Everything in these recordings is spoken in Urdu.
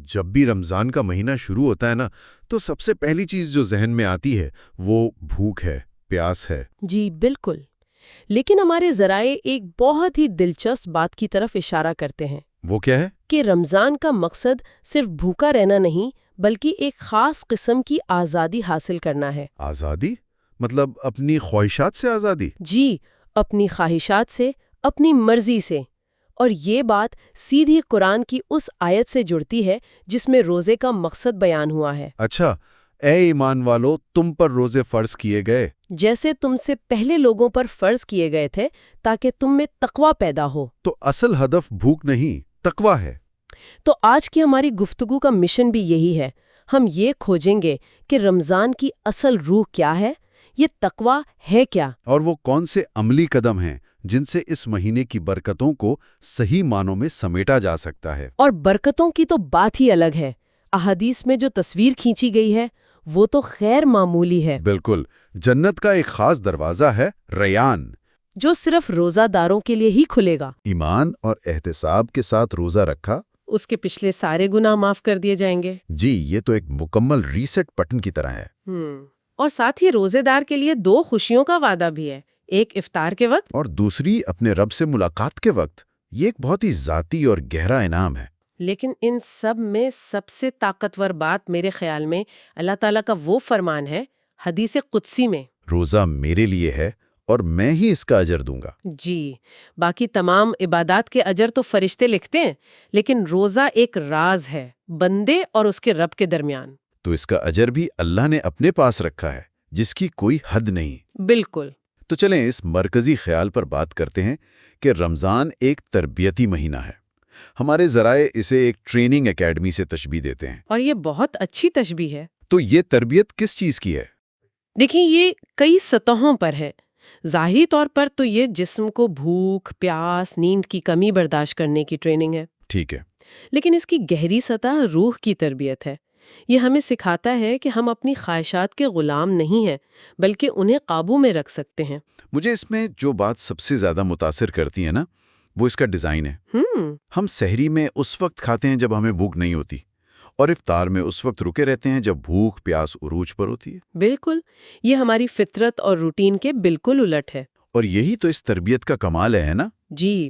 جب بھی رمضان کا مہینہ شروع ہوتا ہے نا تو سب سے پہلی چیز جو ذہن میں آتی ہے وہ بھوک ہے، پیاس ہے۔ جی بالکل، لیکن ہمارے ذرائع ایک بہت ہی دلچسپ بات کی طرف اشارہ کرتے ہیں وہ کیا ہے؟ کہ رمضان کا مقصد صرف بھوکا رہنا نہیں بلکہ ایک خاص قسم کی آزادی حاصل کرنا ہے۔ آزادی؟ مطلب اپنی خواہشات سے آزادی؟ جی، اپنی خواہشات سے، اپنی مرضی سے۔ اور یہ بات سیدھی قرآن کی اس آیت سے جڑتی ہے جس میں روزے کا مقصد بیان ہوا ہے۔ اچھا، اے ایمان والو تم پر روزے فرض کیے گئے جیسے تم سے پہلے لوگوں پر فرض کیے گئے تھے تاکہ تم میں تقوی پیدا ہو۔ تو اصل ہدف بھوک نہیں، تقوی ہے۔ تو آج کی ہماری گفتگو کا مشن بھی یہی ہے۔ ہم یہ کھوجیں گے کہ رمضان کی اصل روح کیا ہے، یہ تقوی ہے کیا، اور وہ کون سے عملی قدم ہیں جن سے اس مہینے کی برکتوں کو صحیح معنوں میں سمیٹا جا سکتا ہے۔ اور برکتوں کی تو بات ہی الگ ہے۔ احادیث میں جو تصویر کھینچی گئی ہے وہ تو غیر معمولی ہے، بالکل، جنت کا ایک خاص دروازہ ہے ریان، جو صرف روزہ داروں کے لیے ہی کھلے گا۔ ایمان اور احتساب کے ساتھ روزہ رکھا، اس کے پچھلے سارے گناہ معاف کر دیے جائیں گے۔ جی یہ تو ایک مکمل ریسٹ بٹن کی طرح ہے۔ اور ساتھ ہی روزے دار کے لیے 2 خوشیوں کا وعدہ بھی ہے، ایک افطار کے وقت اور دوسری اپنے رب سے ملاقات کے وقت۔ یہ ایک بہت ہی ذاتی اور گہرا انعام ہے۔ لیکن ان سب میں سب سے طاقتور بات میرے خیال میں اللہ تعالیٰ کا وہ فرمان ہے حدیث قدسی میں، روزہ میرے لیے ہے اور میں ہی اس کا اجر دوں گا۔ جی باقی تمام عبادات کے اجر تو فرشتے لکھتے ہیں، لیکن روزہ ایک راز ہے بندے اور اس کے رب کے درمیان۔ تو اس کا اجر بھی اللہ نے اپنے پاس رکھا ہے جس کی کوئی حد نہیں۔ بالکل۔ تو چلیں اس مرکزی خیال پر بات کرتے ہیں کہ رمضان ایک تربیتی مہینہ ہے۔ ہمارے ذرائع اسے ایک ٹریننگ اکیڈمی سے تشبیہ دیتے ہیں۔ اور یہ بہت اچھی تشبیہ ہے۔ تو یہ تربیت کس چیز کی ہے؟ دیکھیں یہ کئی سطحوں پر ہے۔ ظاہری طور پر تو یہ جسم کو بھوک، پیاس، نیند کی کمی برداشت کرنے کی ٹریننگ ہے۔ ٹھیک ہے۔ لیکن اس کی گہری سطح روح کی تربیت ہے۔ یہ ہمیں سکھاتا ہے کہ ہم اپنی خواہشات کے غلام نہیں ہیں بلکہ انہیں قابو میں رکھ سکتے ہیں۔ مجھے اس میں جو بات سب سے زیادہ متاثر کرتی ہے نا وہ اس کا ڈیزائن ہے۔ ہم سحری میں اس وقت کھاتے ہیں جب ہمیں بھوک نہیں ہوتی، اور افطار میں اس وقت رکے رہتے ہیں جب بھوک پیاس عروج پر ہوتی ہے۔ بالکل، یہ ہماری فطرت اور روٹین کے بالکل الٹ ہے۔ اور یہی تو اس تربیت کا کمال ہے نا؟ جی،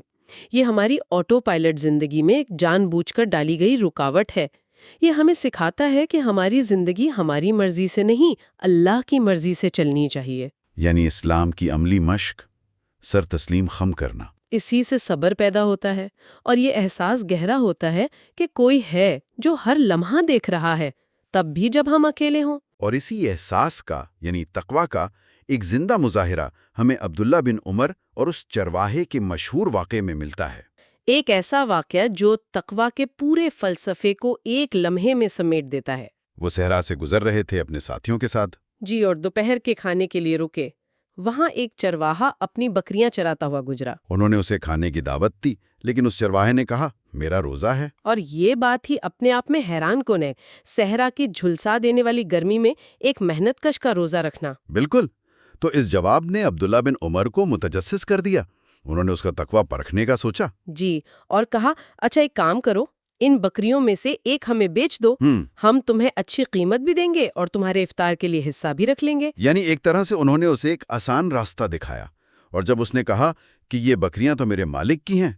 یہ ہماری آٹو پائلٹ زندگی میں ایک جان بوجھ کر ڈالی گئی رکاوٹ ہے۔ یہ ہمیں سکھاتا ہے کہ ہماری زندگی ہماری مرضی سے نہیں، اللہ کی مرضی سے چلنی چاہیے۔ یعنی اسلام کی عملی مشق، سر تسلیم خم کرنا۔ اسی سے صبر پیدا ہوتا ہے اور یہ احساس گہرا ہوتا ہے کہ کوئی ہے جو ہر لمحہ دیکھ رہا ہے، تب بھی جب ہم اکیلے ہوں۔ اور اسی احساس کا یعنی تقویٰ کا ایک زندہ مظاہرہ ہمیں عبداللہ بن عمر اور اس چرواہے کے مشہور واقعے میں ملتا ہے۔ ایک ایسا واقعہ جو تقویٰ کے پورے فلسفے کو ایک لمحے میں سمیٹ دیتا ہے۔ وہ صحرا سے گزر رہے تھے اپنے ساتھیوں کے ساتھ۔ جی، اور دوپہر کے کھانے کے لیے رکے۔ وہاں ایک چرواہا اپنی بکریاں چراتا ہوا گزرا۔ انہوں نے اسے کھانے کی دعوت دی، لیکن اس چرواہے نے کہا میرا روزہ ہے۔ اور یہ بات ہی اپنے آپ میں حیران کن ہے، صحرا کی جھلسا دینے والی گرمی میں ایک محنت کش کا روزہ رکھنا۔ بالکل، تو اس جواب نے عبداللہ بن عمر کو متجسس کر دیا۔ انہوں نے اس کا تقویٰ پرکھنے کا سوچا۔ جی، اور کہا اچھا ایک کام کرو، ان بکریوں میں سے ایک ہمیں بیچ دو، ہم تمہیں اچھی قیمت بھی دیں گے اور تمہارے افطار کے لیے حصہ بھی رکھ لیں گے۔ یعنی ایک طرح سے انہوں نے اسے ایک آسان راستہ دکھایا، اور جب اس نے کہا کہ یہ بکریاں تو میرے مالک کی ہیں،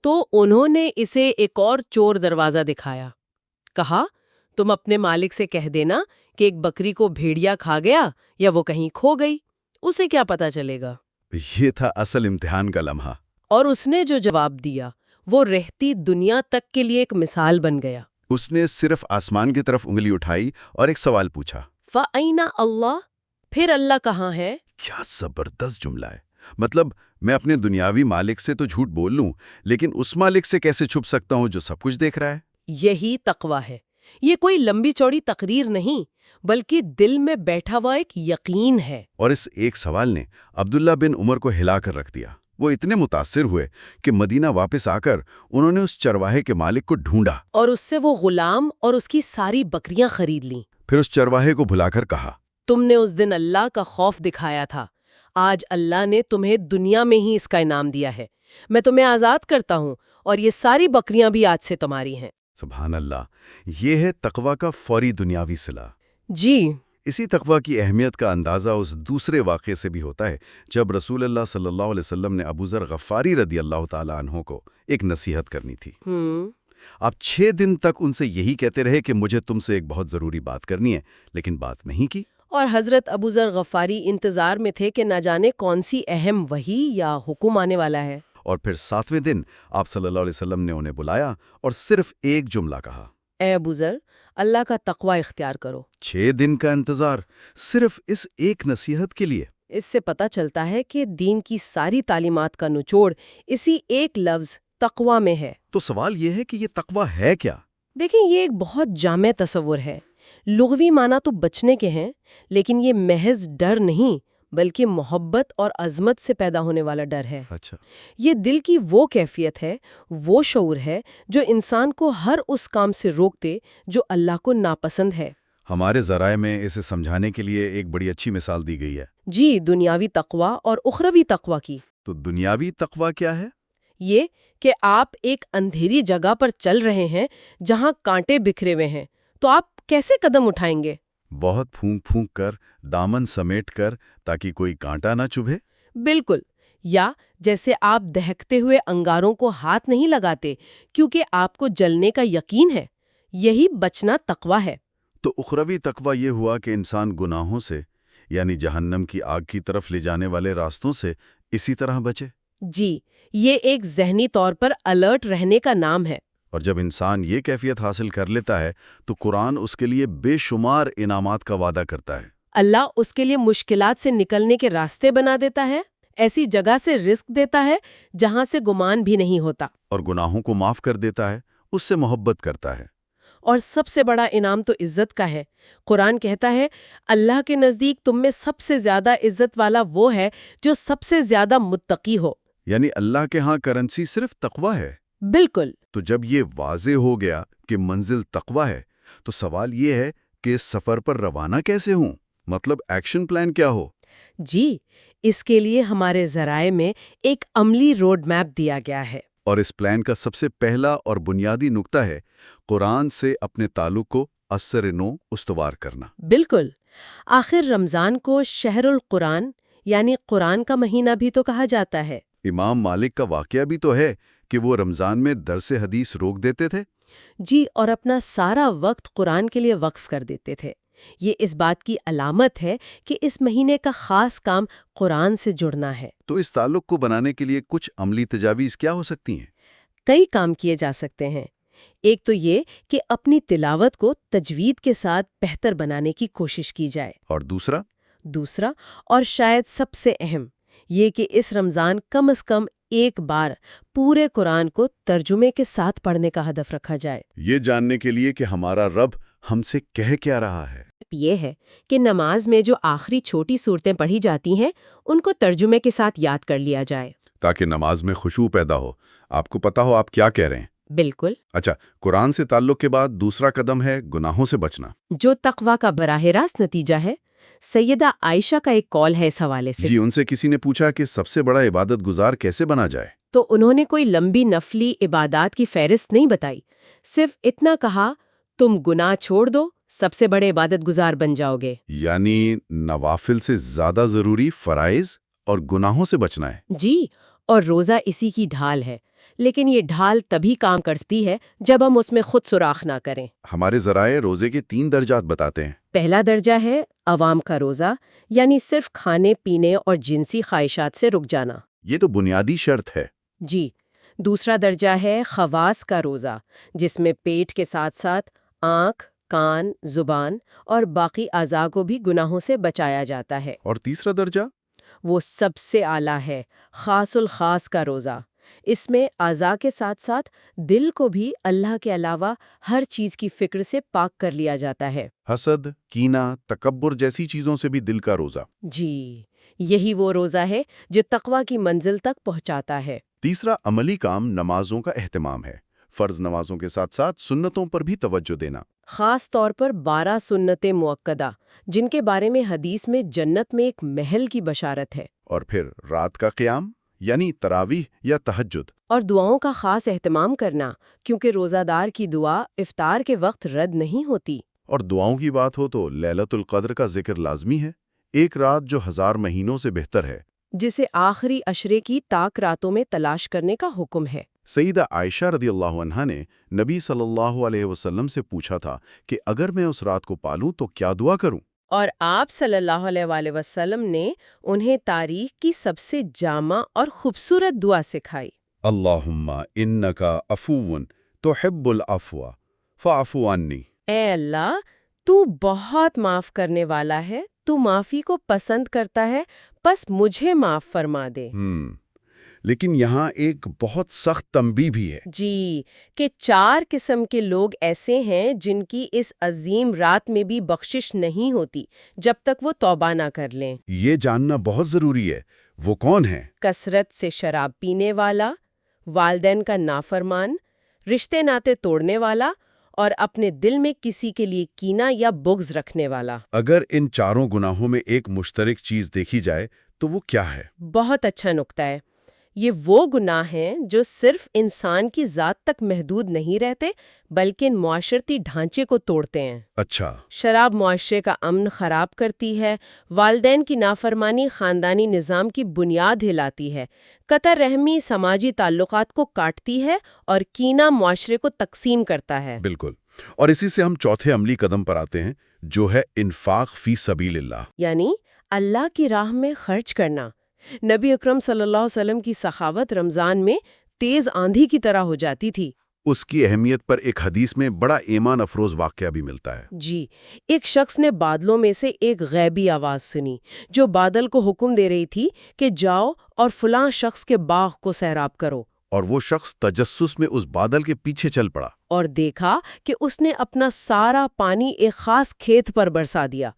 تو انہوں نے اسے ایک اور چور دروازہ دکھایا۔ کہا تم اپنے مالک سے کہہ دینا کہ ایک بکری کو بھیڑیا کھا گیا یا وہ کہیں کھو گئی، اسے کیا پتا چلے گا۔ یہ تھا اصل امتحان کا لمحہ۔ اور اس نے جو جواب دیا وہ رہتی دنیا تک کے لیے ایک مثال بن گیا۔ اس نے صرف آسمان کی طرف انگلی اٹھائی اور ایک سوال پوچھا، فَأَيْنَ اللَّهُ؟ پھر اللہ کہاں ہے؟ کیا زبردست جملہ ہے۔ مطلب میں اپنے دنیاوی مالک سے تو جھوٹ بول لوں، لیکن اس مالک سے کیسے چھپ سکتا ہوں جو سب کچھ دیکھ رہا ہے؟ یہی تقویٰ ہے۔ یہ کوئی لمبی چوڑی تقریر نہیں بلکہ دل میں بیٹھا ہوا ایک یقین ہے۔ اور اس ایک سوال نے عبداللہ بن عمر کو ہلا کر رکھ دیا۔ وہ اتنے متاثر ہوئے کہ مدینہ واپس آ کر انہوں نے اس چرواہے کے مالک کو ڈھونڈا اور اس سے وہ غلام اور اس کی ساری بکریاں خرید لیں۔ پھر اس چرواہے کو بھلا کر کہا، تم نے اس دن اللہ کا خوف دکھایا تھا، آج اللہ نے تمہیں دنیا میں ہی اس کا انعام دیا ہے۔ میں تمہیں آزاد کرتا ہوں اور یہ ساری بکریاں بھی آج سے تمہاری ہیں۔ سبحان اللہ، یہ ہے تقوی کا فوری دنیاوی صلہ۔ جی اسی تقوی کی اہمیت کا اندازہ اس دوسرے واقعے سے بھی ہوتا ہے جب رسول اللہ صلی اللہ علیہ وسلم نے ابو ذر غفاری رضی اللہ تعالیٰ عنہ کو ایک نصیحت کرنی تھی۔ آپ 6 دن تک ان سے یہی کہتے رہے کہ مجھے تم سے ایک بہت ضروری بات کرنی ہے، لیکن بات نہیں کی۔ اور حضرت ابو ذر غفاری انتظار میں تھے کہ نہ جانے کون سی اہم وحی یا حکم آنے والا ہے۔ اور پھر 7ویں دن آپ صلی اللہ علیہ وسلم نے انہیں بلایا اور صرف ایک جملہ کہا، اے ابو ذر، اللہ کا تقوی اختیار کرو۔ 6 دن کا انتظار صرف اس ایک نصیحت کے لیے۔ اس سے پتہ چلتا ہے کہ دین کی ساری تعلیمات کا نچوڑ اسی ایک لفظ تقوی میں ہے۔ تو سوال یہ ہے کہ یہ تقوی ہے کیا؟ دیکھیں، یہ ایک بہت جامع تصور ہے۔ لغوی معنی تو بچنے کے ہیں، لیکن یہ محض ڈر نہیں بلکہ محبت اور عظمت سے پیدا ہونے والا ڈر ہے۔ اچھا، یہ دل کی وہ کیفیت ہے، وہ شعور ہے جو انسان کو ہر اس کام سے روک دے جو اللہ کو ناپسند ہے۔ ہمارے ذرائع میں اسے سمجھانے کے لیے ایک بڑی اچھی مثال دی گئی ہے۔ جی، دنیاوی تقوی اور اخروی تقوی کی۔ تو دنیاوی تقوی کیا ہے؟ یہ کہ آپ ایک اندھیری جگہ پر چل رہے ہیں جہاں کانٹے بکھرے ہوئے ہیں، تو آپ کیسے قدم اٹھائیں گے؟ بہت پھونک پھونک کر، دامن سمیٹ کر، تاکہ کوئی کانٹا نہ چبھے؟ بالکل۔ یا جیسے آپ دہکتے ہوئے انگاروں کو ہاتھ نہیں لگاتے کیونکہ آپ کو جلنے کا یقین ہے۔ یہی بچنا تقوی ہے۔ تو اخروی تقوی یہ ہوا کہ انسان گناہوں سے، یعنی جہنم کی آگ کی طرف لے جانے والے راستوں سے اسی طرح بچے۔ جی، یہ ایک ذہنی طور پر الرٹ رہنے کا نام ہے۔ اور جب انسان یہ کیفیت حاصل کر لیتا ہے تو قرآن اس کے لیے بے شمار انعامات کا وعدہ کرتا ہے۔ اللہ اس کے لیے مشکلات سے نکلنے کے راستے بنا دیتا ہے، ایسی جگہ سے رزق دیتا ہے جہاں سے گمان بھی نہیں ہوتا، اور گناہوں کو معاف کر دیتا ہے، اس سے محبت کرتا ہے۔ اور سب سے بڑا انعام تو عزت کا ہے۔ قرآن کہتا ہے، اللہ کے نزدیک تم میں سب سے زیادہ عزت والا وہ ہے جو سب سے زیادہ متقی ہو۔ یعنی اللہ کے ہاں کرنسی صرف تقوی ہے۔ بالکل۔ تو جب یہ واضح ہو گیا کہ منزل تقوی ہے، تو سوال یہ ہے کہ اس سفر پر روانہ کیسے ہوں؟ مطلب ایکشن پلان کیا ہو؟ جی، اس کے لیے ہمارے ذرائع میں ایک عملی روڈ میپ دیا گیا ہے۔ اور اس پلان کا سب سے پہلا اور بنیادی نقطہ ہے قرآن سے اپنے تعلق کو اثر نو استوار کرنا۔ بالکل۔ آخر رمضان کو شہر القرآن یعنی قرآن کا مہینہ بھی تو کہا جاتا ہے۔ امام مالک کا واقعہ بھی تو ہے کہ وہ رمضان میں درس حدیث روک دیتے تھے۔ جی، اور اپنا سارا وقت قرآن کے لیے وقف کر دیتے تھے۔ یہ اس بات کی علامت ہے کہ اس مہینے کا خاص کام قرآن سے جڑنا ہے۔ تو اس تعلق کو بنانے کے لیے کچھ عملی تجاویز کیا ہو سکتی ہیں؟ کئی کام کیے جا سکتے ہیں۔ ایک تو یہ کہ اپنی تلاوت کو تجوید کے ساتھ بہتر بنانے کی کوشش کی جائے۔ اور دوسرا اور شاید سب سے اہم، یہ کہ اس رمضان کم از کم ایک بار پورے قرآن کو ترجمے کے ساتھ پڑھنے کا ہدف رکھا جائے۔ یہ جاننے کے لیے کہ ہمارا رب ہم سے کہہ کیا رہا ہے۔ یہ ہے کہ نماز میں جو آخری چھوٹی صورتیں پڑھی جاتی ہیں ان کو ترجمے کے ساتھ یاد کر لیا جائے، تاکہ نماز میں خشوع پیدا ہو، آپ کو پتا ہو آپ کیا کہہ رہے ہیں۔ بالکل۔ اچھا، قرآن سے تعلق کے بعد دوسرا قدم ہے گناہوں سے بچنا، جو تقوی کا براہ راست نتیجہ ہے۔ سیدہ عائشہ کا ایک قول ہے اس حوالے سے۔ جی، ان سے کسی نے پوچھا کہ سب سے بڑا عبادت گزار کیسے بنا جائے؟ تو انہوں نے کوئی لمبی نفلی عبادات کی فہرست نہیں بتائی، صرف اتنا کہا، تم گناہ چھوڑ دو، سب سے بڑے عبادت گزار بن جاؤ گے۔ یعنی نوافل سے زیادہ ضروری فرائض اور گناہوں سے بچنا ہے۔ جی، اور روزہ اسی کی ڈھال ہے، لیکن یہ ڈھال تبھی کام کرتی ہے جب ہم اس میں خود سوراخ نہ کریں۔ ہمارے ذرائع روزے کے 3 درجات بتاتے ہیں۔ پہلا درجہ ہے عوام کا روزہ، یعنی صرف کھانے پینے اور جنسی خواہشات سے رک جانا۔ یہ تو بنیادی شرط ہے۔ جی۔ دوسرا درجہ ہے خواص کا روزہ، جس میں پیٹ کے ساتھ ساتھ آنکھ، کان، زبان اور باقی اعضاء کو بھی گناہوں سے بچایا جاتا ہے۔ اور تیسرا درجہ؟ وہ سب سے اعلیٰ ہے، خاص الخاص کا روزہ۔ اس میں اعضاء کے ساتھ ساتھ دل کو بھی اللہ کے علاوہ ہر چیز کی فکر سے پاک کر لیا جاتا ہے۔ حسد، کینہ، تکبر جیسی چیزوں سے بھی دل کا روزہ۔ جی، یہی وہ روزہ ہے جو تقوی کی منزل تک پہنچاتا ہے۔ تیسرا عملی کام نمازوں کا اہتمام ہے، فرض نمازوں کے ساتھ ساتھ سنتوں پر بھی توجہ دینا، خاص طور پر 12 سنتیں مؤکدہ، جن کے بارے میں حدیث میں جنت میں ایک محل کی بشارت ہے۔ اور پھر رات کا قیام یعنی تراویح یا تہجد. اور دعاؤں کا خاص اہتمام کرنا، کیونکہ روزہ دار کی دعا افطار کے وقت رد نہیں ہوتی۔ اور دعاؤں کی بات ہو تو لیلۃ القدر کا ذکر لازمی ہے، ایک رات جو 1000 مہینوں سے بہتر ہے، جسے آخری عشرے کی تاک راتوں میں تلاش کرنے کا حکم ہے۔ سیدہ عائشہ رضی اللہ عنہا نے نبی صلی اللہ علیہ وسلم سے پوچھا تھا کہ اگر میں اس رات کو پالوں تو کیا دعا کروں؟ اور آپ صلی اللہ علیہ وآلہ وسلم نے انہیں تاریخ کی سب سے جامع اور خوبصورت دعا سکھائی۔ اللہم انکا عفو تحب العفو فاعف عنی۔ اے اللہ، تو بہت معاف کرنے والا ہے، تو معافی کو پسند کرتا ہے، بس مجھے معاف فرما دے۔ لیکن یہاں ایک بہت سخت تنبیہ بھی ہے۔ جی، کہ 4 قسم کے لوگ ایسے ہیں جن کی اس عظیم رات میں بھی بخشش نہیں ہوتی جب تک وہ توبہ نہ کر لیں۔ یہ جاننا بہت ضروری ہے، وہ کون ہیں؟ کثرت سے شراب پینے والا، والدین کا نافرمان، رشتے ناتے توڑنے والا، اور اپنے دل میں کسی کے لیے کینہ یا بغض رکھنے والا۔ اگر ان چاروں گناہوں میں ایک مشترک چیز دیکھی جائے تو وہ کیا ہے؟ بہت اچھا نکتہ ہے۔ یہ وہ گناہ ہیں جو صرف انسان کی ذات تک محدود نہیں رہتے بلکہ معاشرتی ڈھانچے کو توڑتے ہیں۔ اچھا۔ شراب معاشرے کا امن خراب کرتی ہے، والدین کی نافرمانی خاندانی نظام کی بنیاد ہلاتی ہے، قطع رحمی سماجی تعلقات کو کاٹتی ہے، اور کینہ معاشرے کو تقسیم کرتا ہے۔ بالکل۔ اور اسی سے ہم چوتھے عملی قدم پر آتے ہیں، جو ہے انفاق فی سبیل اللہ، یعنی اللہ کی راہ میں خرچ کرنا۔ نبی اکرم صلی اللہ علیہ وسلم کی سخاوت رمضان میں تیز آندھی کی طرح ہو جاتی تھی۔ اس کی اہمیت پر ایک حدیث میں بڑا ایمان افروز واقعہ بھی ملتا ہے۔ جی، ایک شخص نے بادلوں میں سے ایک غیبی آواز سنی جو بادل کو حکم دے رہی تھی کہ جاؤ اور فلاں شخص کے باغ کو سیراب کرو۔ اور وہ شخص تجسس میں اس بادل کے پیچھے چل پڑا۔ اور دیکھا کہ اس نے اپنا سارا پانی ایک خاص کھیت پر برسا دیا۔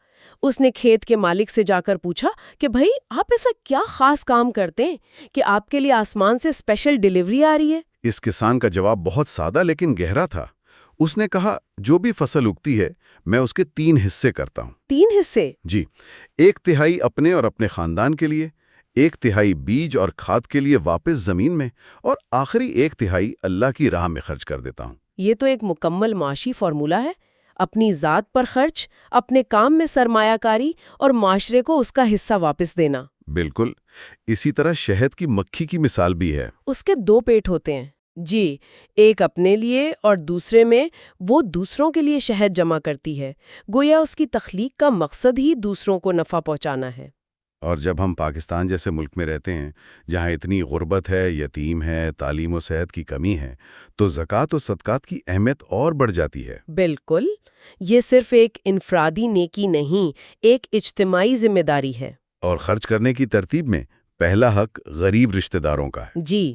اس نے کھیت کے مالک سے جا کر پوچھا کہ بھئی آپ ایسا کیا خاص کام کرتے ہیں کہ آپ کے لیے آسمان سے اسپیشل ڈیلیوری آ رہی ہے؟ اس کسان کا جواب بہت سادہ لیکن گہرا تھا۔ اس نے کہا، جو بھی فصل اگتی ہے میں اس کے 3 حصے کرتا ہوں۔ 3 حصے؟ جی، 1/3 اپنے اور اپنے خاندان کے لیے، 1/3 بیج اور کھاد کے لیے واپس زمین میں، اور آخری 1/3 اللہ کی راہ میں خرچ کر دیتا ہوں۔ یہ تو ایک مکمل معاشی فارمولہ ہے، اپنی ذات پر خرچ، اپنے کام میں سرمایہ کاری، اور معاشرے کو اس کا حصہ واپس دینا۔ بالکل۔ اسی طرح شہد کی مکھی کی مثال بھی ہے۔ اس کے 2 پیٹ ہوتے ہیں۔ جی، ایک اپنے لیے اور دوسرے میں وہ دوسروں کے لیے شہد جمع کرتی ہے، گویا اس کی تخلیق کا مقصد ہی دوسروں کو نفع پہنچانا ہے۔ اور جب ہم پاکستان جیسے ملک میں رہتے ہیں جہاں اتنی غربت ہے، یتیم ہے، تعلیم و صحت کی کمی ہے، تو زکوٰۃ و صدقات کی اہمیت اور بڑھ جاتی ہے۔ بالکل، یہ صرف ایک انفرادی نیکی نہیں، ایک اجتماعی ذمہ داری ہے۔ اور خرچ کرنے کی ترتیب میں پہلا حق غریب رشتہ داروں کا ہے۔ جی،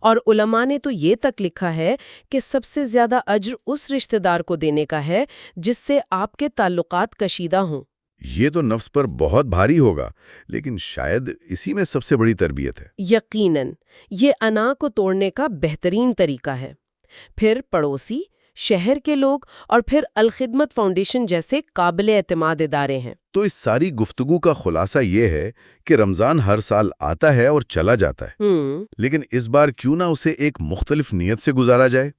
اور علماء نے تو یہ تک لکھا ہے کہ سب سے زیادہ اجر اس رشتہ دار کو دینے کا ہے جس سے آپ کے تعلقات کشیدہ ہوں۔ یہ تو نفس پر بہت بھاری ہوگا، لیکن شاید اسی میں سب سے بڑی تربیت ہے۔ یقیناً، یہ انا کو توڑنے کا بہترین طریقہ ہے۔ پھر پڑوسی، شہر کے لوگ، اور پھر الخدمت فاؤنڈیشن جیسے قابل اعتماد ادارے ہیں۔ تو اس ساری گفتگو کا خلاصہ یہ ہے کہ رمضان ہر سال آتا ہے اور چلا جاتا ہے، لیکن اس بار کیوں نہ اسے ایک مختلف نیت سے گزارا جائے،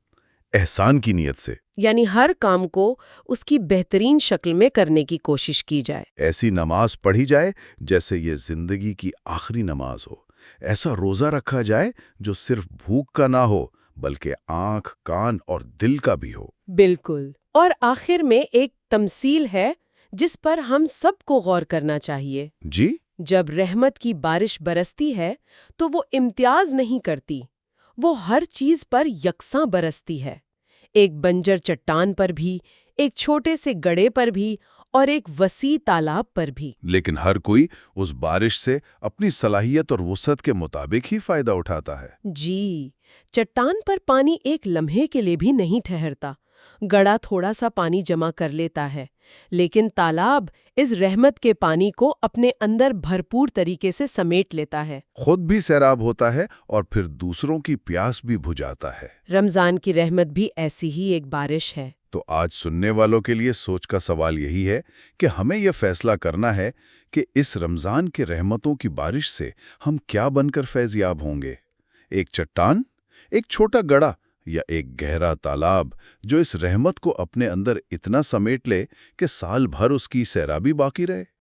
احسان کی نیت سے۔ یعنی ہر کام کو اس کی بہترین شکل میں کرنے کی کوشش کی جائے۔ ایسی نماز پڑھی جائے جیسے یہ زندگی کی آخری نماز ہو، ایسا روزہ رکھا جائے جو صرف بھوک کا نہ ہو بلکہ آنکھ، کان اور دل کا بھی ہو۔ بالکل۔ اور آخر میں ایک تمثیل ہے جس پر ہم سب کو غور کرنا چاہیے۔ جی؟ جب رحمت کی بارش برستی ہے تو وہ امتیاز نہیں کرتی، وہ ہر چیز پر یکساں برستی ہے، ایک بنجر چٹان پر بھی، ایک چھوٹے سے گڑھے پر بھی، اور ایک وسیع تالاب پر بھی۔ لیکن ہر کوئی اس بارش سے اپنی صلاحیت اور وسعت کے مطابق ہی فائدہ اٹھاتا ہے۔ جی، چٹان پر پانی ایک لمحے کے لیے بھی نہیں ٹھہرتا، گڑھا تھوڑا سا پانی جمع کر لیتا ہے، لیکن تالاب اس رحمت کے پانی کو اپنے اندر بھرپور طریقے سے سمیٹ لیتا ہے، خود بھی سیراب ہوتا ہے اور پھر دوسروں کی پیاس بھی بجھاتا ہے۔ رمضان کی رحمت بھی ایسی ہی ایک بارش ہے۔ تو آج سننے والوں کے لیے سوچ کا سوال یہی ہے کہ ہمیں یہ فیصلہ کرنا ہے کہ اس رمضان کے رحمتوں کی بارش سے ہم کیا بن کر فیض یاب ہوں گے؟ ایک چٹان، ایک چھوٹا گڑھا، یا ایک گہرا تالاب جو اس رحمت کو اپنے اندر اتنا سمیٹ لے کہ سال بھر اس کی سیرابی باقی رہے؟